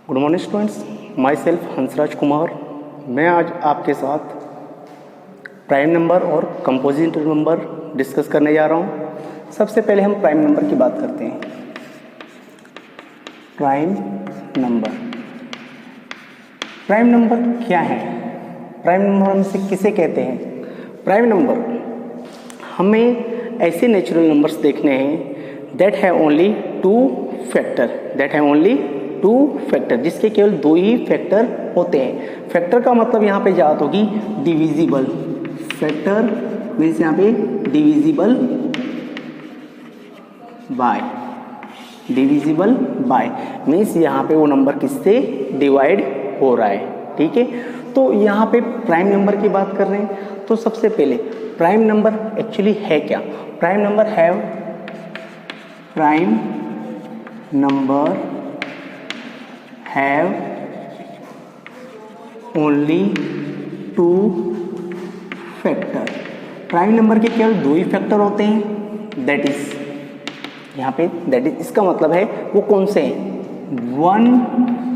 Good morning students, my self Hansraj Kumar. मैं आज आपके साथ प्राइम नंबर और कंपोजिट नंबर डिस्कस करने जा रहा हूँ। सबसे पहले हम प्राइम नंबर की बात करते हैं। प्राइम नंबर क्या है? प्राइम नंबर हम इसे किसे कहते हैं? प्राइम नंबर हमें ऐसे नेचुरल नंबर्स देखने हैं that have only two factor, जिसके केवल दो ही फैक्टर होते हैं। फैक्टर का मतलब यहाँ पे याद होगी डिविजिबल। फैक्टर मीन्स यहाँ पे डिविजिबल बाय मीन्स यहाँ पे वो नंबर किससे डिवाइड हो रहा है। ठीक है, तो यहाँ पे प्राइम नंबर की बात कर रहे हैं। तो सबसे पहले प्राइम नंबर एक्चुअली है क्या? Prime number have only two factor. Prime number के केवल दो ही फैक्टर होते हैं। दैट इज इसका मतलब है वो कौन से हैं? One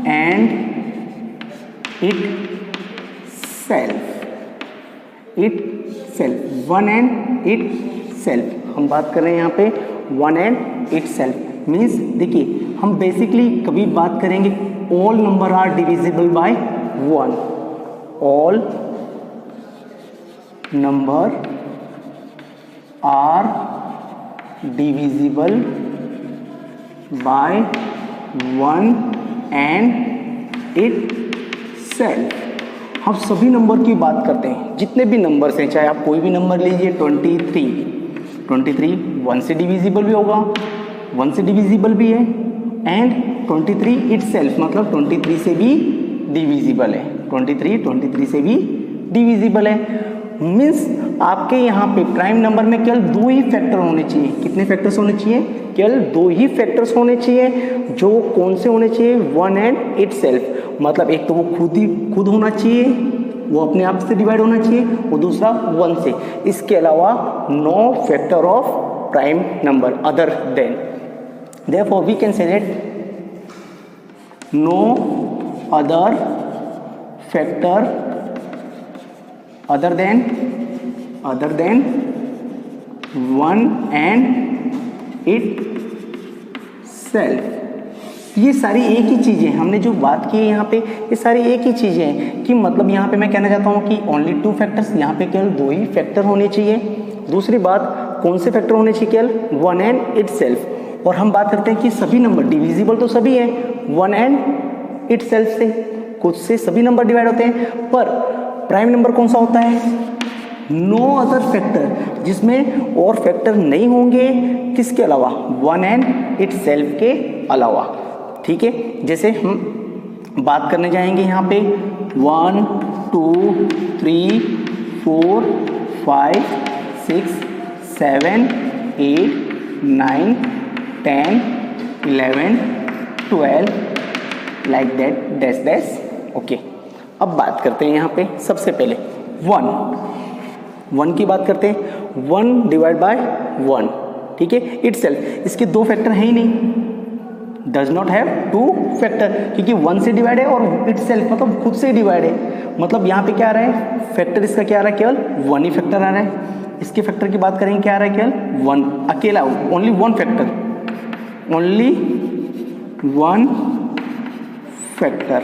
and itself. हम बात कर रहे हैं यहाँ पे one and itself means, देखिए हम बेसिकली कभी बात करेंगे all number are divisible by one. All number are divisible by one and itself. हम सभी नंबर की बात करते हैं, जितने भी नंबर्स हैं, चाहे आप कोई भी नंबर लीजिए। 23 वन से डिविजिबल भी होगा, वन से डिविजिबल भी है, एंड 23 इटसेल्फ मतलब 23 से भी डिविजिबल है। 23 से भी डिविजिबल है। मीन्स आपके यहाँ पे प्राइम नंबर में केवल दो ही फैक्टर होने चाहिए। कितने फैक्टर्स होने चाहिए? केवल दो ही फैक्टर्स होने चाहिए। जो कौन से होने चाहिए? वन एंड इटसेल्फ मतलब एक तो वो खुद होना चाहिए, वो अपने आप से डिवाइड होना चाहिए, और दूसरा वन से। इसके अलावा no factor of prime number other than. Therefore, we can say that no other factor other than one and itself। ये सारी एक ही चीज़ें हमने जो बात की है यहाँ पे, ये सारी एक ही चीज़ें हैं कि मतलब यहाँ पे मैं कहना चाहता हूँ कि ओनली टू फैक्टर्स, यहाँ पे केवल दो ही फैक्टर होने चाहिए। दूसरी बात, कौन से फैक्टर होने चाहिए? केवल वन एंड इटसेल्फ। और हम बात करते हैं कि सभी नंबर डिविजिबल तो सभी हैं, वन एंड इटसेल्फ से, खुद से सभी नंबर डिवाइड होते हैं। पर प्राइम नंबर कौन सा होता है? नो अदर फैक्टर, जिसमें और फैक्टर नहीं होंगे। किसके अलावा? वन एंड इटसेल्फ के अलावा। ठीक है, जैसे हम बात करने जाएंगे यहाँ पे 1 2 3 4 5 6 7 8 9 10 11 12 लाइक दैट डैश। ओके, अब बात करते हैं यहाँ पे सबसे पहले वन की बात करते हैं। 1 डिवाइड बाय 1, ठीक है, इटसेल्फ। इसके दो फैक्टर हैं ही नहीं, does not have two factor, क्योंकि 1 से डिवाइड है और इटसेल्फ मतलब खुद से डिवाइड है। मतलब यहाँ पे क्या आ रहा है? फैक्टर इसका क्या आ रहा है? केवल वन ही फैक्टर आ रहा है। इसके फैक्टर की बात करेंगे, क्या आ रहा है? केवल वन, अकेला, only one factor, only one factor.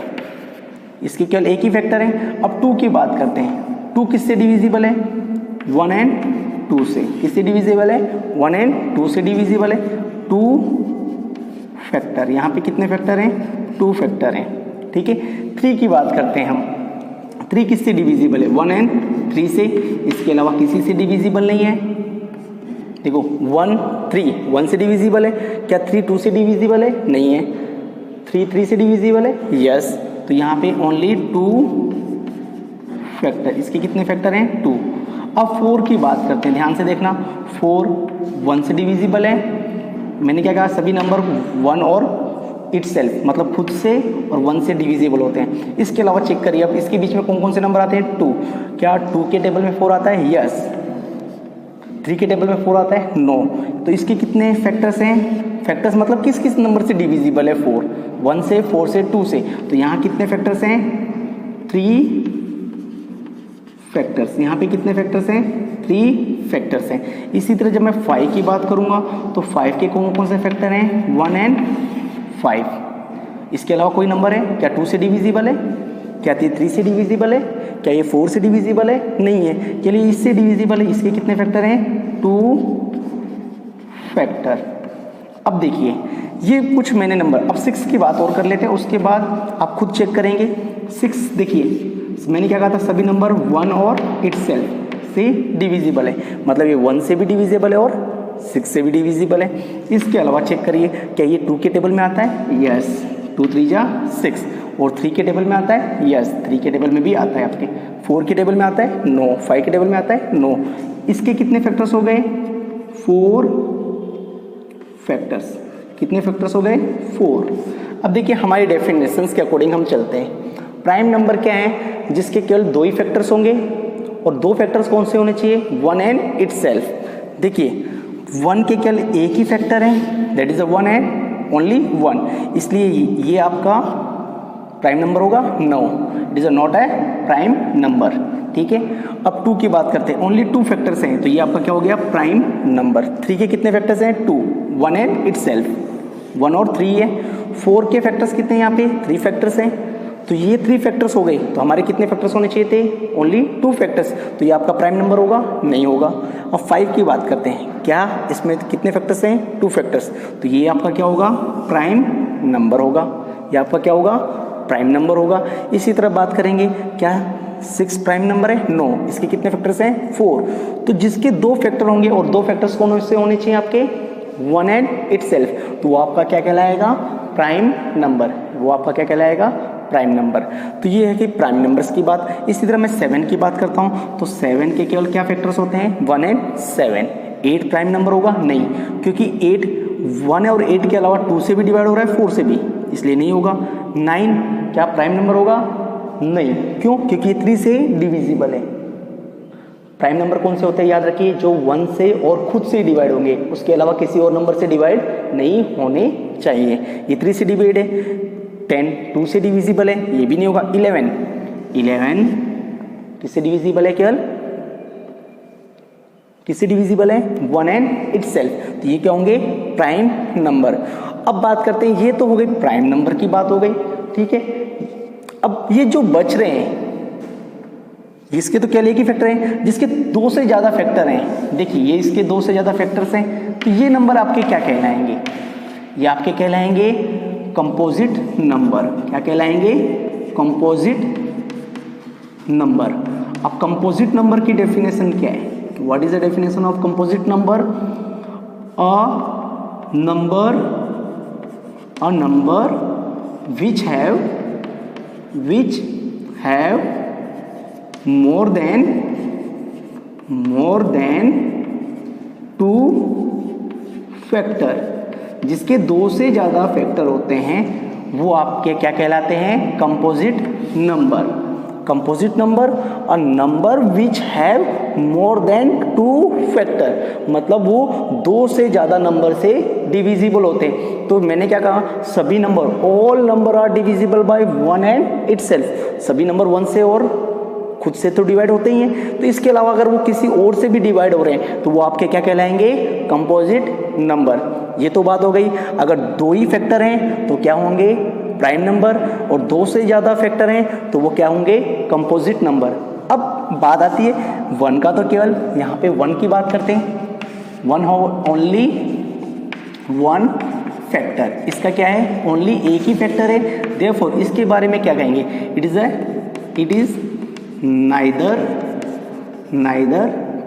इसके केवल एक ही फैक्टर है। अब 2 की बात करते हैं। 2 किससे डिविजिबल है? 1 एंड 2 से। किससे डिविजिबल है? 1 एंड 2 से डिविजिबल है। 2 फैक्टर, यहाँ पे कितने फैक्टर हैं? 2 फैक्टर हैं। ठीक है, 3 की बात करते हैं हम। 3 किससे डिविजिबल है? 1 एंड 3 से। इसके अलावा किसी से डिविजिबल नहीं है। देखो 1 से डिविजिबल है क्या? 3 2 से डिविजिबल है? नहीं है। 3 से डिविजिबल है? यस। तो यहाँ पे ओनली 2 फैक्टर। इसके कितने फैक्टर हैं? 2। अब 4 की बात करते हैं, ध्यान से देखना। 4 1 से डिविजिबल है। मैंने क्या कहा? सभी नंबर 1 और इटसेल्फ मतलब खुद से और 1 से डिविजिबल होते हैं। इसके अलावा चेक करिए अब इसके बीच में कौन कौन से नंबर आते हैं? 2। क्या 2 के टेबल में 4 आता है? यस। 3 के टेबल में 4 आता है? नो। तो इसके कितने फैक्टर्स हैं? फैक्टर्स मतलब किस किस नंबर से डिविजिबल है, 4, 1 से, 4 से, 2 से। तो यहाँ कितने फैक्टर्स हैं, 3 फैक्टर्स। यहाँ पे कितने फैक्टर्स हैं, 3 फैक्टर्स हैं। इसी तरह जब मैं 5 की बात करूँगा तो 5 के कौन कौन से फैक्टर हैं, 1 एंड 5। इसके अलावा कोई नंबर है क्या 2 से डिविजिबल है, क्या ये 3 से डिविजिबल है, क्या ये 4 से डिविजिबल है, नहीं है। चलिए इससे डिविजिबल है, इसके कितने फैक्टर हैं, 2 फैक्टर। अब देखिए ये कुछ मैंने नंबर, अब 6 की बात और कर लेते हैं, उसके बाद आप खुद चेक करेंगे। 6 देखिए मैंने क्या कहा था, सभी नंबर 1 और इटसेल्फ से डिविजिबल है, मतलब ये 1 से भी डिविजिबल है और 6 से भी डिविजिबल है। इसके अलावा चेक करिए क्या ये 2 के टेबल में आता है, यस, 2 3 जा 6, और 3 के टेबल में आता है, यस, 3 के टेबल में भी आता है आपके। 4 के टेबल में आता है, नो। 5 के टेबल में आता है, नो। इसके कितने फैक्टर्स हो गए, 4 फैक्टर्स। कितने फैक्टर्स हो गए, 4। अब देखिए हमारी डेफिनेशंस के अकॉर्डिंग हम चलते हैं। प्राइम नंबर क्या है, जिसके केवल 2 ही फैक्टर्स होंगे, और 2 फैक्टर्स कौन से होने चाहिए, 1 एंड इटसेल्फ। देखिए 1 के केवल एक ही फैक्टर है, that is a 1 and only 1, इसलिए ये आपका प्राइम नंबर होगा, no, it is not a prime number. ठीक है, अब 2 की बात करते हैं, ओनली 2 फैक्टर्स हैं, तो ये आपका क्या हो गया, प्राइम नंबर। 3 के कितने फैक्टर्स हैं, 2, 1 एंड इटसेल्फ, 1 और 3 है। 4 के फैक्टर्स कितने हैं, यहाँ पे 3 फैक्टर्स हैं, तो ये 3 फैक्टर्स हो गए, तो हमारे कितने फैक्टर्स होने चाहिए थे, ओनली 2 फैक्टर्स, तो ये आपका प्राइम नंबर होगा, नहीं होगा। अब 5 की बात करते हैं, क्या इसमें कितने फैक्टर्स हैं, 2 फैक्टर्स, तो ये आपका क्या होगा, प्राइम नंबर होगा, ये आपका क्या होगा, प्राइम नंबर होगा। इसी तरह बात करेंगे, क्या 6 प्राइम नंबर है, नो, इसके कितने फैक्टर्स हैं, 4, तो जिसके 2 फैक्टर होंगे, और 2 फैक्टर्स कौन से होने चाहिए आपके, 1 एंड इटसेल्फ, तो वो आपका क्या कहलाएगा, प्राइम नंबर, वो आपका क्या कहलाएगा, प्राइम नंबर। तो ये है कि प्राइम नंबर्स की बात। इसी तरह मैं 7 की बात करता हूँ, तो 7 के केवल क्या फैक्टर्स होते हैं, 1 एंड 7। 8 प्राइम नंबर होगा, नहीं, क्योंकि 8 1 और 8 के अलावा 2 से भी डिवाइड हो रहा है, 4 से भी, इसलिए नहीं होगा। 9 क्या प्राइम नंबर होगा, नहीं, क्यों, क्योंकि 3 से डिविजिबल है। प्राइम नंबर कौन से होते हैं, याद रखिए, जो 1 से और खुद से डिवाइड होंगे, उसके अलावा किसी और नंबर से डिवाइड नहीं होने चाहिए। ये 3 से डिवाइड है, 10 2 से डिविजिबल है, ये भी नहीं होगा। 11 किससे डिविजिबल है, केवल किससे डिविजिबल है, 1 एंड इटसेल्फ, तो ये क्या होंगे, प्राइम नंबर। अब बात करते हैं, ये तो हो गई प्राइम नंबर की बात हो गई, ठीक है। अब ये जो बच रहे हैं, इसके तो केवल एक ही फैक्टर है, जिसके 2 से ज़्यादा फैक्टर हैं, देखिए ये इसके 2 से ज़्यादा फैक्टर्स हैं, तो ये नंबर आपके क्या कहलाएंगे, ये आपके कहलाएंगे कंपोजिट नंबर। क्या कहलाएंगे, कंपोजिट नंबर। अब कंपोजिट नंबर की डेफिनेशन क्या है, what is the definition of composite number, a number which have more than 2 factor, जिसके 2 से ज़्यादा फैक्टर होते हैं, वो आपके क्या कहलाते हैं, composite number. Composite number, a number which have more than 2 factor, मतलब वो 2 से ज़्यादा नंबर से डिविजिबल होते हैं। तो मैंने क्या कहा, सभी नंबर, all number are divisible by 1 and itself, सभी नंबर 1 से और खुद से तो डिवाइड होते ही हैं, तो इसके अलावा अगर वो किसी और से भी डिवाइड हो रहे हैं, तो वो आपके क्या कहलाएंगे, कंपोजिट नंबर। ये तो बात हो गई। अगर 2 ही फैक्टर हैं तो क्या होंगे, प्राइम नंबर, और 2 से ज़्यादा फैक्टर हैं तो वो क्या होंगे, कंपोजिट नंबर। अब बात आती है 1 का, तो केवल यहाँ पे 1 की बात करते हैं, 1 हो ओनली 1 फैक्टर, इसका क्या है, ओनली एक ही फैक्टर है, देयरफॉर इसके बारे में क्या कहेंगे, it is neither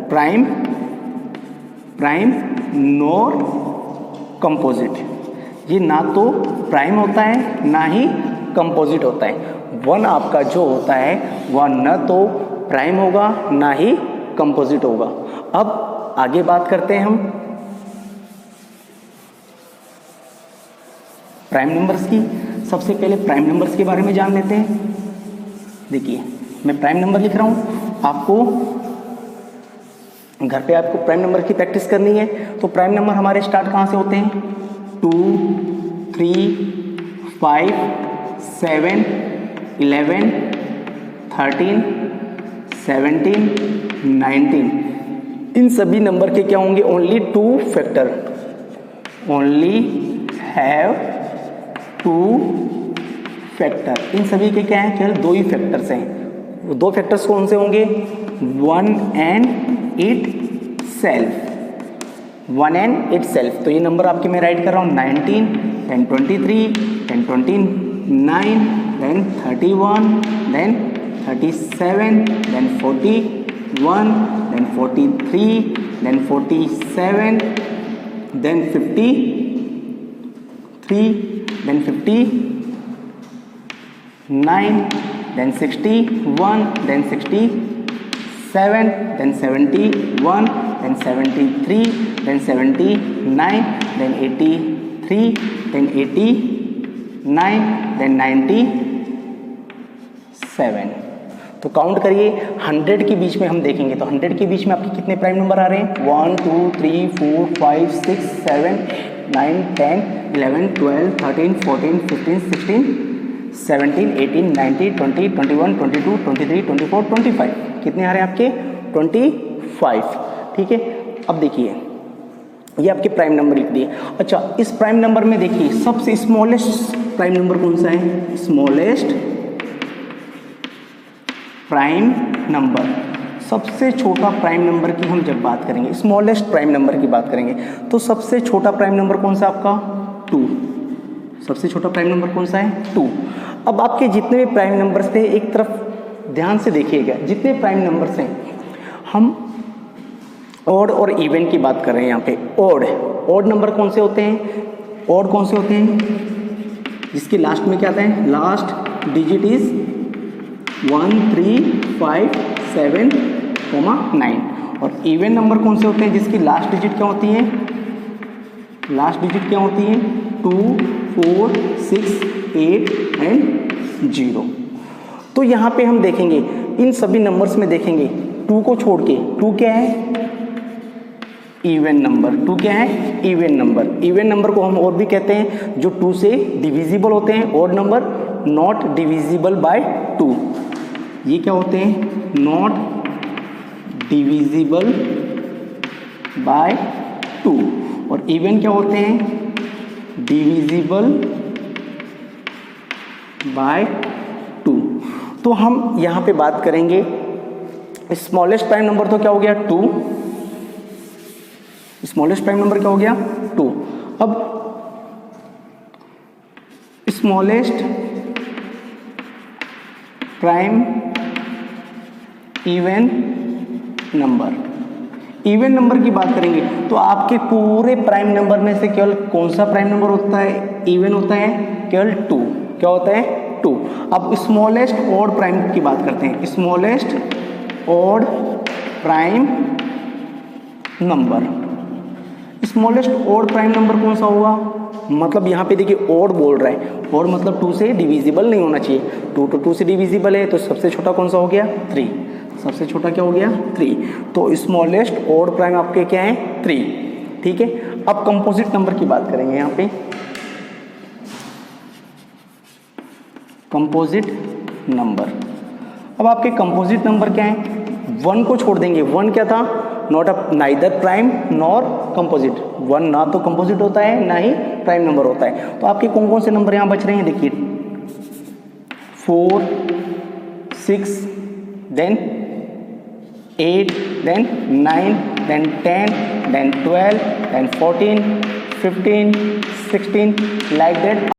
prime nor composite. ये ना तो प्राइम होता है ना ही कंपोजिट होता है। 1 आपका जो होता है वह न तो प्राइम होगा ना ही कंपोजिट होगा। अब आगे बात करते हैं हम प्राइम नंबर्स की। सबसे पहले प्राइम नंबर्स के बारे में जान लेते हैं। देखिए मैं प्राइम नंबर लिख रहा हूँ, आपको घर पे आपको प्राइम नंबर की प्रैक्टिस करनी है। तो प्राइम नंबर हमारे स्टार्ट कहाँ से होते हैं, 2, 3, 5, 7, 11, 13, 17, 19। इन सभी नंबर के क्या होंगे? Only 2 factor, only have 2 factor. इन सभी के क्या है? केवल 2 ही फैक्टर्स हैं। 2 फैक्टर्स कौन से होंगे? 1 and itself, 1 and itself। तो ये नंबर आपके मैं राइट कर रहा हूँ 19, then 23, then 29, then 31, then 37, then 41, then 43, then 47, then 53, then 59, then 61, then 67, then 71, then 73, then 79, then 83, then 89, then 97। तो काउंट करिए, 100 के बीच में हम देखेंगे तो 100 के बीच में आपके कितने प्राइम नंबर आ रहे हैं? 1, 2, 3, 4, 5, 6, 7, 9, 10, 11, 12, 13, 14, 15, 16, 17, 18, 19, 20, 21, 22, 23, 24, 25। कितने आ रहे हैं आपके? 25। ठीक है, अब देखिए ये आपके प्राइम नंबर लिख दिए। अच्छा, इस प्राइम नंबर में देखिए सबसे स्मॉलेस्ट प्राइम नंबर कौन सा है? स्मॉलेस्ट प्राइम नंबर, सबसे छोटा प्राइम नंबर की हम जब बात करेंगे, स्मॉलेस्ट प्राइम नंबर की बात करेंगे, तो सबसे छोटा प्राइम नंबर कौन सा आपका? 2। सबसे छोटा प्राइम नंबर कौन सा है? 2। अब आपके जितने भी प्राइम नंबर्स थे, एक तरफ ध्यान से देखिएगा, जितने प्राइम नंबर्स हैं, हम ऑड और इवन की बात कर रहे हैं यहाँ पे। ऑड नंबर कौन से होते हैं? ऑड कौन से होते हैं? जिसके लास्ट में क्या आता है? Last digit is 1, 3, 5, 7, 9। और इवन नंबर कौन से होते हैं? जिसकी लास्ट डिजिट क्या होती है? लास्ट डिजिट क्या होती है? 2, 4, 6, 8 एंड 0। तो यहाँ पे हम देखेंगे इन सभी नंबर्स में देखेंगे 2 को छोड़ के, 2 क्या है? Even number. 2 क्या है? Even number. इवन नंबर को हम और भी कहते हैं जो 2 से डिविजिबल होते हैं। Odd number not divisible by 2, ये क्या होते हैं? Not divisible by 2। और इवन क्या होते हैं? Divisible by 2। तो हम यहाँ पे बात करेंगे स्मॉलेस्ट प्राइम नंबर, तो क्या हो गया? 2। स्मॉलेस्ट प्राइम नंबर क्या हो गया? 2। अब smallest prime even number, even number की बात करेंगे तो आपके पूरे प्राइम नंबर में से केवल कौन सा प्राइम नंबर होता है? इवन होता है? केवल 2। क्या होता है? 2। अब स्मॉलेस्ट ऑड प्राइम की बात करते हैं। Smallest odd prime number, smallest odd prime number कौन सा होगा? मतलब यहाँ पे देखिए ऑड बोल रहा है, ऑड मतलब 2 से डिविजिबल नहीं होना चाहिए। 2 तो 2 से डिविजिबल है, तो सबसे छोटा कौन सा हो गया? 3। सबसे छोटा क्या हो गया? 3। तो स्मॉलेस्ट ऑड प्राइम आपके क्या है? 3। ठीक है, अब कंपोजिट नंबर की बात करेंगे यहाँ पे। कंपोजिट नंबर, अब आपके कंपोजिट नंबर क्या है? 1 को छोड़ देंगे। 1 क्या था? Not a neither prime nor composite. 1 ना तो कंपोजिट होता है, ना ही प्राइम नंबर होता है। तो आपके कौन कौन से नंबर यहाँ बच रहे हैं? देखिए 4, 6, then 8, then 9, then 10, then 12, then 14, 15, 16 like that.